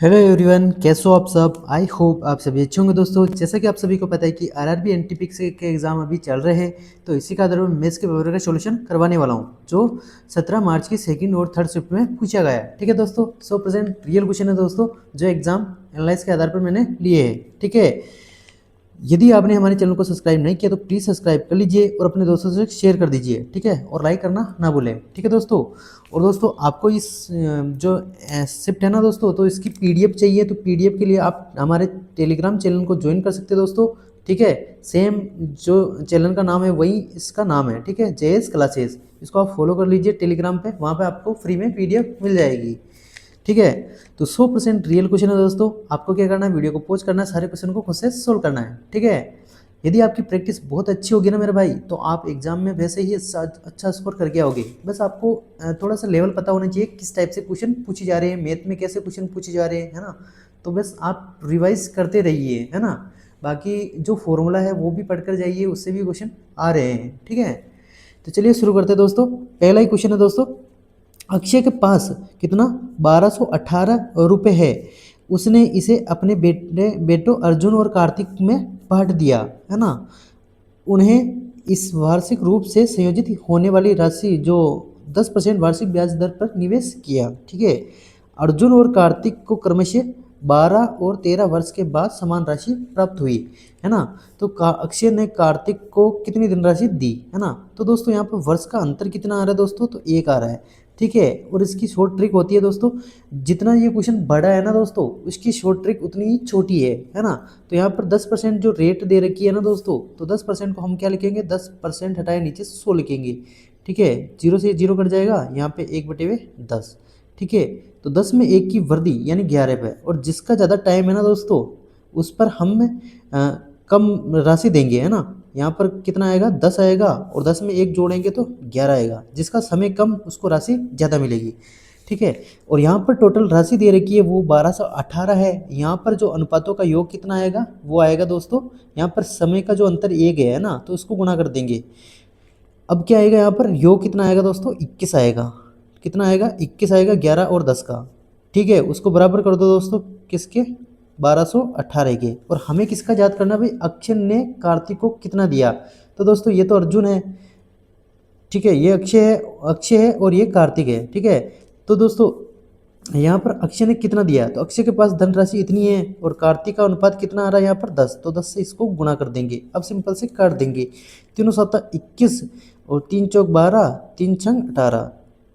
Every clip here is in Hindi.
हेलो एवरीवन, कैसे हो आप सब। आई होप आप सभी अच्छे होंगे दोस्तों। जैसा कि आप सभी को पता है कि आरआरबी एनटीपीसी के एग्ज़ाम अभी चल रहे हैं, तो इसी का आधार पर मैथ्स के पेपर का सॉल्यूशन करवाने वाला हूं, जो 17 मार्च की सेकंड और थर्ड शिफ्ट में पूछा गया है। ठीक है दोस्तों, 100% रियल क्वेश्चन है दोस्तों, जो एग्जाम एनालाइज के आधार पर मैंने लिए हैं। ठीक है, यदि आपने हमारे चैनल को सब्सक्राइब नहीं किया तो प्लीज़ सब्सक्राइब कर लीजिए और अपने दोस्तों से शेयर कर दीजिए। ठीक है, और लाइक करना ना भूलें। ठीक है दोस्तों, और दोस्तों आपको इस जो शिफ्ट है ना दोस्तों, तो इसकी पीडीएफ चाहिए, तो पीडीएफ के लिए आप हमारे टेलीग्राम चैनल को ज्वाइन कर सकते हैं दोस्तों। ठीक है, सेम जो चैनल का नाम है वही इसका नाम है। ठीक है, जेएस क्लासेस, इसको आप फॉलो कर लीजिए टेलीग्राम पे, वहाँ पे आपको फ्री में पीडीएफ मिल जाएगी। ठीक है, तो 100% रियल क्वेश्चन है दोस्तों। आपको क्या करना है, वीडियो को पॉज करना है, सारे क्वेश्चन को खुद से सोल्व करना है। ठीक है, यदि आपकी प्रैक्टिस बहुत अच्छी होगी ना मेरे भाई, तो आप एग्जाम में वैसे ही अच्छा स्कोर करके आओगे। बस आपको थोड़ा सा लेवल पता होना चाहिए, किस टाइप से क्वेश्चन पूछे जा रहे हैं, मैथ में कैसे क्वेश्चन पूछे जा रहे हैं, है ना। तो बस आप रिवाइज करते रहिए, है ना। बाकी जो फॉर्मूला है वो भी पढ़कर जाइए, उससे भी क्वेश्चन आ रहे हैं। ठीक है, तो चलिए शुरू करते हैं दोस्तों। पहला ही क्वेश्चन है दोस्तों, अक्षय के पास कितना 1218 रुपये है। उसने इसे अपने बेटों अर्जुन और कार्तिक में बांट दिया, है ना। उन्हें इस वार्षिक रूप से संयोजित होने वाली राशि जो 10% वार्षिक ब्याज दर पर निवेश किया। ठीक है, अर्जुन और कार्तिक को क्रमशः 12 और 13 वर्ष के बाद समान राशि प्राप्त हुई, है ना। तो अक्षय ने कार्तिक को कितनी धनराशि दी, है ना। तो दोस्तों यहाँ पर वर्ष का अंतर कितना आ रहा है दोस्तों, तो 1 आ रहा है। ठीक है, और इसकी शॉर्ट ट्रिक होती है दोस्तों, जितना ये क्वेश्चन बड़ा है ना दोस्तों, उसकी शॉर्ट ट्रिक उतनी ही छोटी है ना। तो यहाँ पर 10% जो रेट दे रखी है ना दोस्तों, तो 10% को हम क्या लिखेंगे, 10% हटाए नीचे 100 लिखेंगे। ठीक है, जीरो से जीरो कट जाएगा, यहाँ पे 1/10। ठीक है, तो 10 में 1 की वर्दी यानी 11 पे, और जिसका ज़्यादा टाइम है ना दोस्तों, उस पर हम कम राशि देंगे, है ना। यहाँ पर कितना आएगा, 10 आएगा, और 10 में 1 जोड़ेंगे तो 11 आएगा। जिसका समय कम उसको राशि ज़्यादा मिलेगी। ठीक है, और यहाँ पर टोटल राशि दे रखी है वो 1218 है। यहाँ पर जो अनुपातों का योग कितना आएगा, वो आएगा दोस्तों, यहाँ पर समय का जो अंतर 1 है ना, तो इसको गुणा कर देंगे। अब क्या आएगा, यहाँ पर योग कितना आएगा दोस्तों, 21 आएगा। कितना आएगा, 21 आएगा, 11 और 10 का। ठीक है, उसको बराबर कर दो दोस्तों, किसके, 1218 के। और हमें किसका याद करना भाई, अक्षय ने कार्तिक को कितना दिया। तो दोस्तों ये तो अर्जुन है, ठीक है, ये अक्षय है और ये कार्तिक है। ठीक है, तो दोस्तों यहाँ पर अक्षय ने कितना दिया, तो अक्षय के पास धनराशि इतनी है, और कार्तिक का अनुपात कितना आ रहा है यहाँ पर 10, तो 10 से इसको गुणा कर देंगे। अब सिंपल से काट देंगे, तीनों सात 21, और 3 चौक 12, 3 छंग 18,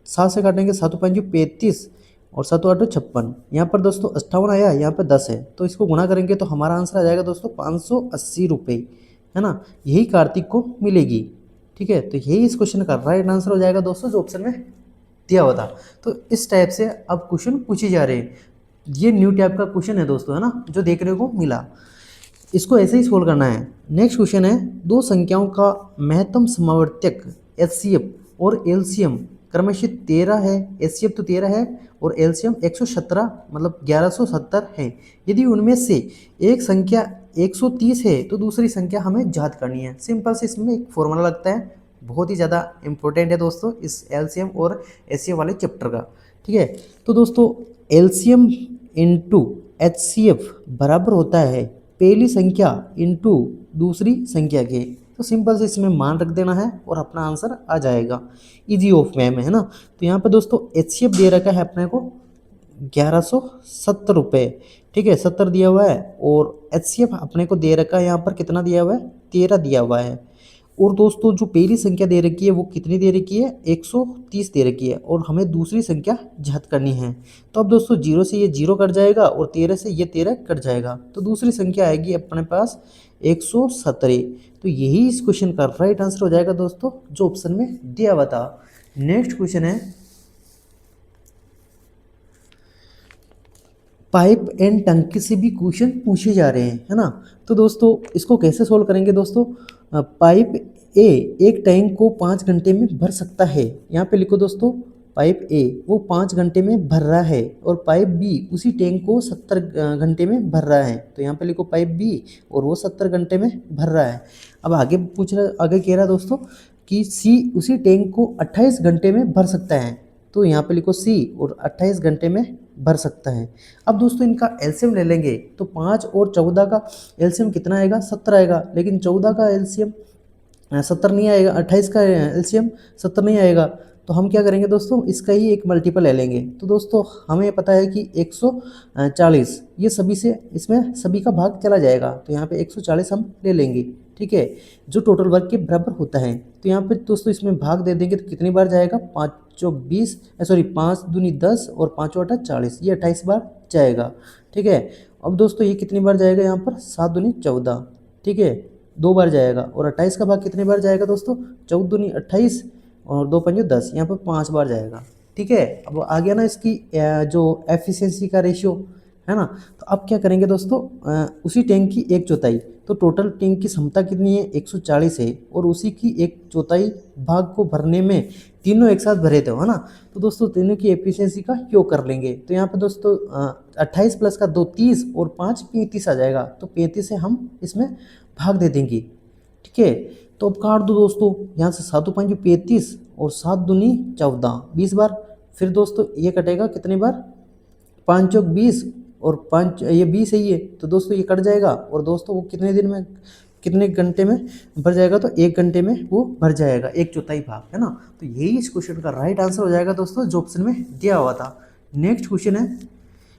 7 से काटेंगे, 7 पंजे 35, और 7 8 56। यहाँ पर दोस्तों 58 आया, यहाँ पर 10 है, तो इसको गुणा करेंगे तो हमारा आंसर आ जाएगा दोस्तों 580 रुपये, है ना। यही कार्तिक को मिलेगी। ठीक है, तो यही इस क्वेश्चन का राइट आंसर हो जाएगा दोस्तों, जो ऑप्शन में दिया हुआ था। तो इस टाइप से अब क्वेश्चन पूछे जा रहे हैं। ये न्यू टाइप का क्वेश्चन है दोस्तों, है ना, जो देखने को मिला। इसको ऐसे ही सोल्व करना है। नेक्स्ट क्वेश्चन है, दो संख्याओं का महत्तम समवर्तक एचसीएफ और एलसीएम क्रमशः 13 है। एचसीएफ तो 13 है और एलसीएम 117 मतलब 1170 है। यदि उनमें से एक संख्या 130 है तो दूसरी संख्या हमें ज्ञात करनी है। सिंपल से इसमें एक फॉर्मूला लगता है, बहुत ही ज़्यादा इंपॉर्टेंट है दोस्तों इस एलसीएम और एचसीएफ वाले चैप्टर का। ठीक है, तो दोस्तों एलसीएम इंटू एचसीएफ बराबर होता है पहली संख्या इंटू दूसरी संख्या के। तो सिंपल से इसमें मान रख देना है और अपना आंसर आ जाएगा, इजी ऑफ वे में, है ना। तो यहाँ पे दोस्तों एचसीएफ दे रखा है अपने को 1170 रुपये। ठीक है, 70 दिया हुआ है, और एचसीएफ अपने को दे रखा है यहाँ पर कितना दिया हुआ है, 13 दिया हुआ है। और दोस्तों जो पहली संख्या दे रखी है वो कितनी दे रखी है, 130 दे रखी है, और हमें दूसरी संख्या ज्ञात करनी है। तो अब दोस्तों 0 से ये 0 कट जाएगा, और 13 से ये 13 कट जाएगा, तो दूसरी संख्या आएगी अपने पास 117। तो यही इस क्वेश्चन का राइट आंसर हो जाएगा दोस्तों, जो ऑप्शन में दिया हुआ था। नेक्स्ट क्वेश्चन है, पाइप एंड टंकी से भी क्वेश्चन पूछे जा रहे हैं, है ना। तो दोस्तों इसको कैसे सोल्व करेंगे दोस्तों, पाइप ए एक टैंक को 5 घंटे में भर सकता है। यहाँ पे लिखो दोस्तों, पाइप ए वो 5 घंटे में भर रहा है, और पाइप बी उसी टैंक को 70 घंटे में भर रहा है। तो यहाँ पे लिखो पाइप बी, और वो 70 घंटे में भर रहा है। अब आगे कह रहा है दोस्तों कि सी उसी टैंक को 28 घंटे में भर सकता है। तो यहाँ पे लिखो सी, और 28 घंटे में भर सकता है। अब दोस्तों इनका एलसीएम ले लेंगे तो 5 और 14 का एलसीएम कितना आएगा, 17 आएगा। लेकिन 14 का एलसीएम 70 नहीं आएगा, 28 का एलसीएम 70 नहीं आएगा। तो हम क्या करेंगे दोस्तों, इसका ही एक मल्टीपल ले लेंगे। तो दोस्तों हमें पता है कि 140 ये सभी से इसमें सभी का भाग चला जाएगा, तो यहाँ पे 140 हम ले लेंगे, ठीक है, जो टोटल वर्ग के बराबर होता है। तो यहाँ पे दोस्तों इसमें भाग दे देंगे तो कितनी बार जाएगा, 5 चौक 20, सॉरी 5 दूनी 10 और 5 आठा 40, ये 28 बार जाएगा, ठीक है। अब दोस्तों ये कितनी बार जाएगा, यहाँ पर 7 दूनी 14, ठीक है, 2 बार जाएगा। और 28 का भाग कितनी बार जाएगा दोस्तों, 14 दूनी 28 और 2 पंजे 10, यहाँ पर 5 बार जाएगा, ठीक है। अब आ गया ना इसकी जो एफिशिएंसी का रेशियो है ना। तो अब क्या करेंगे दोस्तों, उसी टैंक की 1/4, तो टोटल टैंक की क्षमता कितनी है, 140 है, और उसी की 1/4 भाग को भरने में तीनों एक साथ भरे थे, है ना। तो दोस्तों तीनों की एफिशिएंसी का योग कर लेंगे। तो यहाँ पे दोस्तों 28 प्लस का 2 30 और 5 35 आ जाएगा। तो 35 से हम इसमें भाग दे देंगे, ठीक है। तो अब काट दो दोस्तों, यहाँ से 7 5 35 और 7 दूनी 14, 20 बार। फिर दोस्तों ये कटेगा कितनी बार, 5 चौक 20 और 5 ये 20 है ये, तो दोस्तों ये कट जाएगा। और दोस्तों वो कितने दिन में, कितने घंटे में भर जाएगा, तो 1 घंटे में वो भर जाएगा, 1/4 भाग, है ना। तो यही इस क्वेश्चन का राइट आंसर हो जाएगा दोस्तों, जो ऑप्शन में दिया हुआ था। नेक्स्ट क्वेश्चन है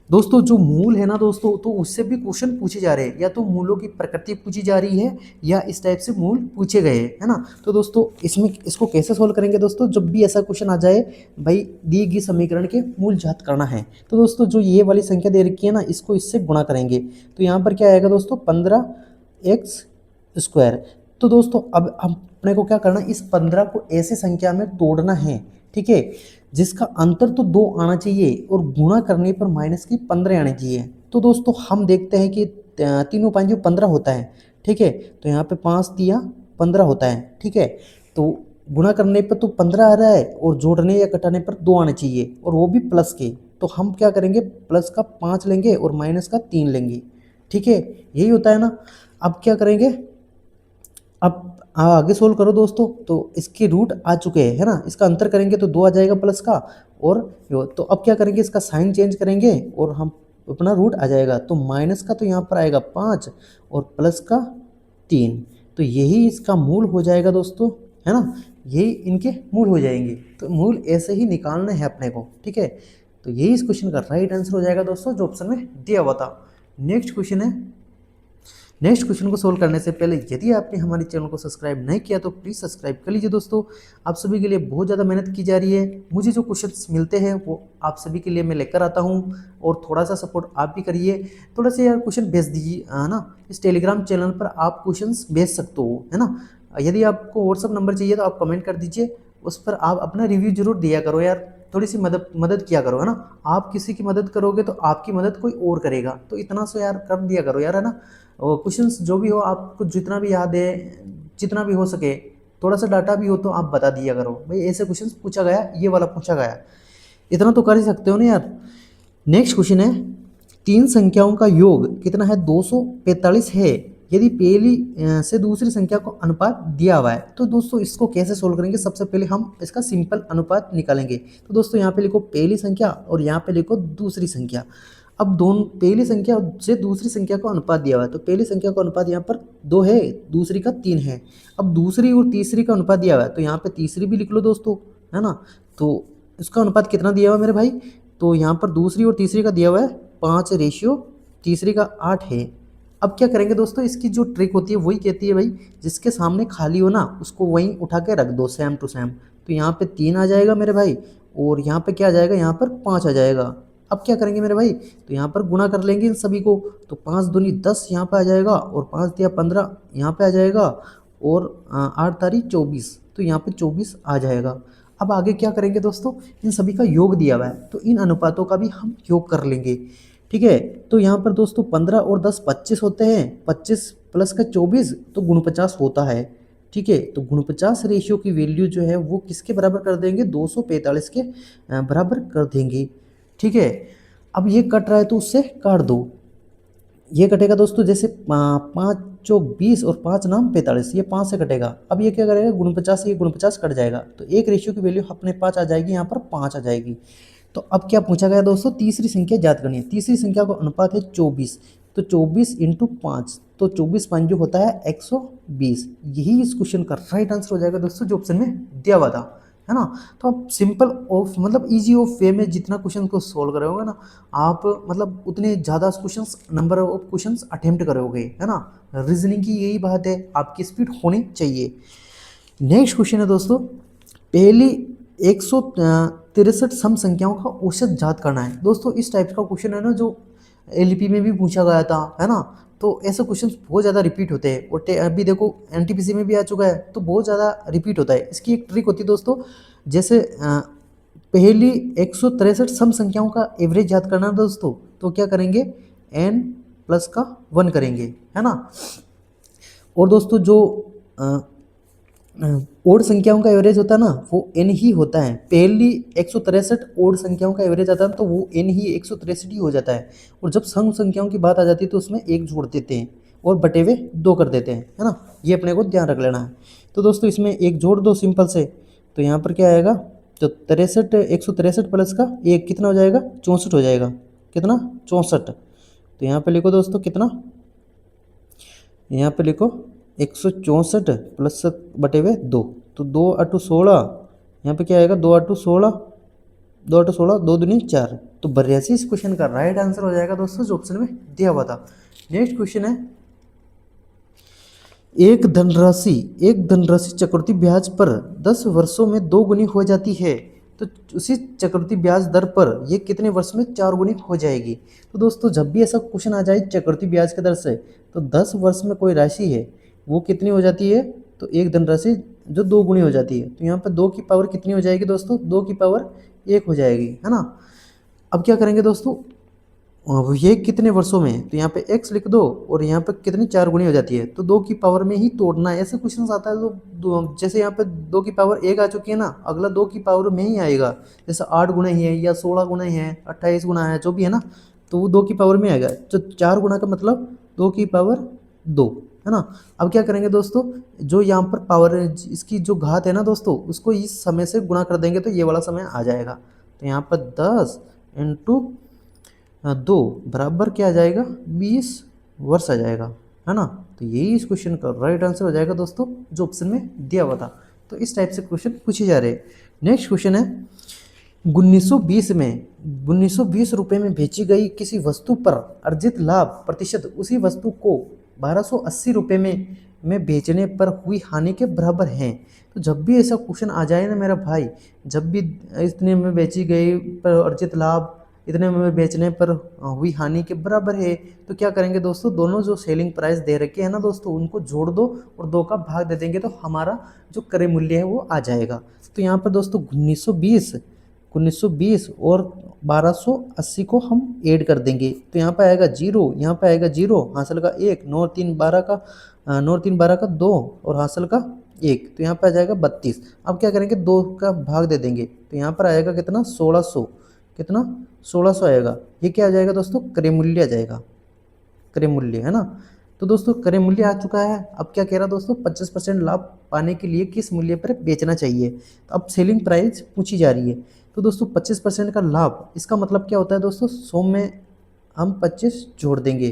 दोस्तों, जो मूल है ना दोस्तों, तो उससे भी क्वेश्चन पूछे जा रहे हैं, या तो मूलों की प्रकृति पूछी जा रही है या इस टाइप से मूल पूछे गए हैं, है ना। तो दोस्तों इसमें इसको कैसे सोल्व करेंगे दोस्तों, जब भी ऐसा क्वेश्चन आ जाए, भाई दी गई समीकरण के मूल ज्ञात करना है। तो दोस्तों जो ये वाली संख्या दे रखी है ना, इसको इससे गुणा करेंगे। तो यहाँ पर क्या आएगा दोस्तों, 15x²। तो दोस्तों अब अपने को क्या करना है, इस 15 को ऐसे संख्या में तोड़ना है, ठीक है, जिसका अंतर तो 2 आना चाहिए और गुणा करने पर माइनस की 15 आनी चाहिए। तो दोस्तों हम देखते हैं कि तीनों 5 15 होता है, ठीक है। तो यहाँ पे 5 तिया 15 होता है, ठीक है। तो गुणा करने पर तो 15 आ रहा है और जोड़ने या घटाने पर 2 आने चाहिए, और वो भी प्लस के। तो हम क्या करेंगे, प्लस का 5 लेंगे और माइनस का 3 लेंगे, ठीक है, यही होता है ना। अब क्या करेंगे, अब आगे सोल्व करो दोस्तों। तो इसके रूट आ चुके हैं, है ना, इसका अंतर करेंगे तो 2 आ जाएगा प्लस का, और तो अब क्या करेंगे, इसका साइन चेंज करेंगे और हम अपना रूट आ जाएगा। तो माइनस का तो यहाँ पर आएगा 5 और प्लस का 3, तो यही इसका मूल हो जाएगा दोस्तों, है ना, यही इनके मूल हो जाएंगे। तो मूल ऐसे ही निकालने हैं अपने को, ठीक है। तो यही इस क्वेश्चन का राइट आंसर हो जाएगा दोस्तों, जो ऑप्शन में दिया हुआ था। नेक्स्ट क्वेश्चन है, नेक्स्ट क्वेश्चन को सोल्व करने से पहले यदि आपने हमारे चैनल को सब्सक्राइब नहीं किया तो प्लीज़ सब्सक्राइब कर लीजिए दोस्तों। आप सभी के लिए बहुत ज़्यादा मेहनत की जा रही है, मुझे जो क्वेश्चंस मिलते हैं वो आप सभी के लिए मैं लेकर आता हूँ, और थोड़ा सा सपोर्ट आप भी करिए। थोड़ा सा यार क्वेश्चन भेज दीजिए, है ना। इस टेलीग्राम चैनल पर आप क्वेश्चन भेज सकते हो, है ना। यदि आपको व्हाट्सअप नंबर चाहिए तो आप कमेंट कर दीजिए, उस पर आप अपना रिव्यू जरूर दिया करो यार, थोड़ी सी मदद मदद किया करो, है ना। आप किसी की मदद करोगे तो आपकी मदद कोई और करेगा, तो इतना सो यार कर दिया करो यार, है ना। और क्वेश्चंस जो भी हो आपको जितना भी याद है, जितना भी हो सके, थोड़ा सा डाटा भी हो तो आप बता दिया करो, भाई ऐसे क्वेश्चंस पूछा गया, ये वाला पूछा गया, इतना तो कर ही सकते हो ना यार। नेक्स्ट क्वेश्चन है, 3 संख्याओं का योग कितना है, 245 है, यदि पहली से दूसरी संख्या को अनुपात दिया हुआ है। तो दोस्तों इसको कैसे सोल्व करेंगे, सबसे पहले हम इसका सिंपल अनुपात निकालेंगे। तो दोस्तों यहाँ पे लिखो पहली संख्या और यहाँ पे लिखो दूसरी संख्या। अब दोनों पहली संख्या से दूसरी संख्या को अनुपात दिया हुआ है, तो पहली संख्या का अनुपात यहाँ पर 2 है, दूसरी का 3 है। अब दूसरी और तीसरी का अनुपात दिया हुआ है, तो यहाँ पे तीसरी भी लिख लो दोस्तों, है ना। तो इसका अनुपात कितना दिया हुआ है मेरे भाई, तो यहाँ पर दूसरी और तीसरी का दिया हुआ है 5 रेशियो तीसरी का 8 है। अब क्या करेंगे दोस्तों, इसकी जो ट्रिक होती है वही कहती है भाई, जिसके सामने खाली हो ना उसको वहीं उठा के रख दो सेम टू सेम। तो यहाँ पे 3 आ जाएगा मेरे भाई, और यहाँ पे क्या आ जाएगा, यहाँ पर 5 आ जाएगा। अब क्या करेंगे मेरे भाई, तो यहाँ पर गुणा कर लेंगे इन सभी को। तो 5 दूनी 10 यहाँ पे आ जाएगा, और 5 दिया 15 यहाँ पे आ जाएगा, और 8 तारीख 24, तो यहाँ पे 24 आ जाएगा। अब आगे क्या करेंगे दोस्तों, इन सभी का योग दिया हुआ है, तो इन अनुपातों का भी हम योग कर लेंगे, ठीक है। तो यहाँ पर दोस्तों 15 और 10 25 होते हैं, 25 प्लस का 24 तो 49 होता है, ठीक है। तो 49 रेशियो की वैल्यू जो है वो किसके बराबर कर देंगे, 245 के बराबर कर देंगे, ठीक है। अब ये कट रहा है तो उससे काट दो, ये कटेगा दोस्तों, जैसे 5 चौक 20 और 5 नाम 45, ये 5 से कटेगा। अब ये क्या करेगा, 49 से ये 49 कट जाएगा, तो एक रेशियो की वैल्यू अपने 5 आ जाएगी, यहाँ पर 5 आ जाएगी, तो अब क्या पूछा गया दोस्तों, तीसरी संख्या ज्ञात करनी है। तीसरी संख्या का अनुपात है 24, तो 24 इंटू 5, तो 24 5 जो होता है 120। यही इस क्वेश्चन का राइट आंसर हो जाएगा दोस्तों, जो ऑप्शन में दिया हुआ था, है ना। तो आप सिंपल ऑफ मतलब इजी ऑफ वे में जितना क्वेश्चन को सोल्व करोगे ना आप, मतलब उतने ज़्यादा questions, number of questions attempt करोगे, है ना। रीजनिंग की यही बात है, आपकी स्पीड होनी चाहिए। नेक्स्ट क्वेश्चन है दोस्तों, पहली 163 सम संख्याओं का औसत ज्ञात करना है। दोस्तों इस टाइप का क्वेश्चन है ना, जो एलपी में भी पूछा गया था, है ना। तो ऐसे क्वेश्चन बहुत ज़्यादा रिपीट होते हैं, और अभी देखो एनटीपीसी में भी आ चुका है, तो बहुत ज़्यादा रिपीट होता है। इसकी एक ट्रिक होती है दोस्तों, जैसे पहली 163 सम संख्याओं का एवरेज ज्ञात करना है दोस्तों, तो क्या करेंगे, n प्लस का 1 करेंगे, है ना। और दोस्तों जो ओड संख्याओं का एवरेज होता है ना, वो n ही होता है। पहली 163 ओड संख्याओं का एवरेज आता है तो वो n ही 163 ही हो जाता है। और जब सम संख्याओं की बात आ जाती है तो उसमें एक जोड़ देते हैं और बटे हुए 2 कर देते हैं, है ना। ये अपने को ध्यान रख लेना है। तो दोस्तों इसमें एक जोड़ दो सिंपल से, तो यहाँ पर क्या आएगा, तो 163 प्लस का एक कितना हो जाएगा, 64 हो जाएगा। कितना, 64। तो यहाँ पे लिखो दोस्तों कितना, यहाँ पे लिखो 164 प्लस बटे हुए 2, तो 2 8 16, यहाँ पे क्या आएगा, 2 8 16, 2 8 16, 2 दूनी 4, तो 82 इस क्वेश्चन का राइट आंसर हो जाएगा दोस्तों, जो ऑप्शन में दिया हुआ था। नेक्स्ट क्वेश्चन है, एक धनराशि चक्रवृद्धि ब्याज पर 10 वर्षों में 2 गुनी हो जाती है, तो उसी चक्रवृद्धि ब्याज दर पर ये कितने वर्ष में 4 गुनी हो जाएगी। तो दोस्तों जब भी ऐसा क्वेश्चन आ जाए चक्रवृद्धि ब्याज की दर से, तो 10 वर्ष में कोई राशि है वो कितनी हो जाती है, तो एक धनराशि जो 2 गुनी हो जाती है, तो यहाँ पर 2 की पावर कितनी हो जाएगी दोस्तों, 2 की पावर 1 हो जाएगी, है ना। अब क्या करेंगे दोस्तों, अब ये कितने वर्षों में, तो यहाँ पे x लिख दो, और यहाँ पे कितनी 4 गुनी हो जाती है, तो 2 की पावर में ही तोड़ना है। ऐसे क्वेश्चन आता है तो जैसे यहाँ पे 2 की पावर 1 आ चुकी है ना, अगला 2 की पावर में ही आएगा। जैसे 8 गुना ही है या 16 गुना ही है, 28 गुना है, जो भी है ना, तो वो 2 की पावर में आएगा। तो 4 गुना का मतलब 2 की पावर 2, है ना। अब क्या करेंगे दोस्तों, जो यहाँ पर पावर इसकी जो घात है ना दोस्तों, उसको इस समय से गुणा कर देंगे तो ये वाला समय आ जाएगा। तो यहाँ पर 10 इंटू 2 बराबर क्या आ जाएगा, 20 वर्ष आ जाएगा, है ना। तो यही इस क्वेश्चन का राइट आंसर हो जाएगा दोस्तों, जो ऑप्शन में दिया हुआ था। तो इस टाइप से क्वेश्चन पूछे जा रहे हैं। नेक्स्ट क्वेश्चन है, 1920 रुपये में बेची गई किसी वस्तु पर अर्जित लाभ प्रतिशत उसी वस्तु को 1280 रुपये में बेचने पर हुई हानि के बराबर हैं। तो जब भी ऐसा क्वेश्चन आ जाए ना मेरा भाई, जब भी इतने में बेची गई पर अर्जित लाभ इतने में बेचने पर हुई हानि के बराबर है, तो क्या करेंगे दोस्तों, दोनों जो सेलिंग प्राइस दे रखे हैं ना दोस्तों, उनको जोड़ दो और 2 का भाग दे देंगे, तो हमारा जो क्रय मूल्य है वो आ जाएगा। तो यहाँ पर दोस्तों 1920 और 1280 को हम ऐड कर देंगे, तो यहाँ पर आएगा 0, यहाँ पर आएगा 0, हासिल का 1, 9 3 12 का 2 और हासिल का 1, तो यहाँ पर आ जाएगा 32। अब क्या करेंगे, 2 का भाग दे देंगे, तो यहाँ पर आएगा कितना, 1600, कितना 1600 आएगा। ये क्या आ जाएगा दोस्तों, क्रय मूल्य आ जाएगा, क्रय मूल्य, है ना। तो दोस्तों क्रय मूल्य आ चुका है। अब क्या कह रहा दोस्तों, 25% लाभ पाने के लिए किस मूल्य पर बेचना चाहिए। तो अब सेलिंग प्राइस पूछी जा रही है। तो दोस्तों 25% का लाभ, इसका मतलब क्या होता है दोस्तों, 100 में हम 25 जोड़ देंगे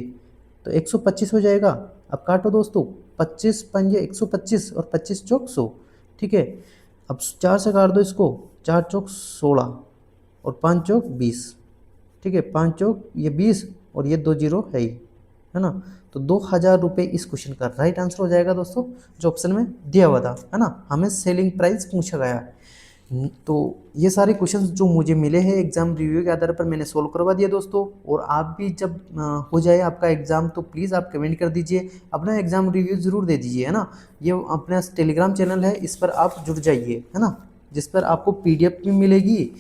तो 125 हो जाएगा। अब काटो दोस्तों, 25 पंजे 125 और 25 चौक 100, ठीक है। अब 4 से काट दो इसको, 4 चौक 16 और 5 चौक 20, ठीक है, 5 चौक ये 20 और ये 2 जीरो है ही, है ना। तो 2000 रुपये इस क्वेश्चन का राइट आंसर हो जाएगा दोस्तों, जो ऑप्शन में दिया हुआ था, है ना। हमें सेलिंग प्राइस पूछा गया। तो ये सारे क्वेश्चन जो मुझे मिले हैं एग्जाम रिव्यू के आधार पर मैंने सोल्व करवा दिया दोस्तों। और आप भी जब हो जाए आपका एग्जाम, तो प्लीज़ आप कमेंट कर दीजिए, अपना एग्जाम रिव्यू ज़रूर दे दीजिए, है ना। ये अपना टेलीग्राम चैनल है, इस पर आप जुड़ जाइए, है ना, जिस पर आपको PDF भी मिलेगी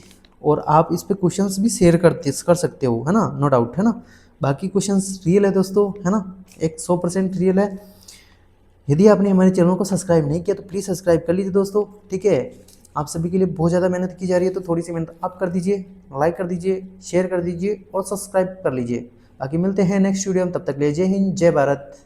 और आप इस पर क्वेश्चंस भी शेयर कर सकते हो, है ना, नो डाउट, है ना। बाकी क्वेश्चंस रियल है दोस्तों, है ना, एक 100% रियल है। यदि आपने हमारे चैनल को सब्सक्राइब नहीं किया तो प्लीज़ सब्सक्राइब कर लीजिए दोस्तों, ठीक है। आप सभी के लिए बहुत ज़्यादा मेहनत की जा रही है, तो थोड़ी सी मेहनत आप कर दीजिए, लाइक कर दीजिए, शेयर कर दीजिए और सब्सक्राइब कर लीजिए। बाकी मिलते हैं नेक्स्ट वीडियो में, तब तक ले जय हिंद, जय भारत।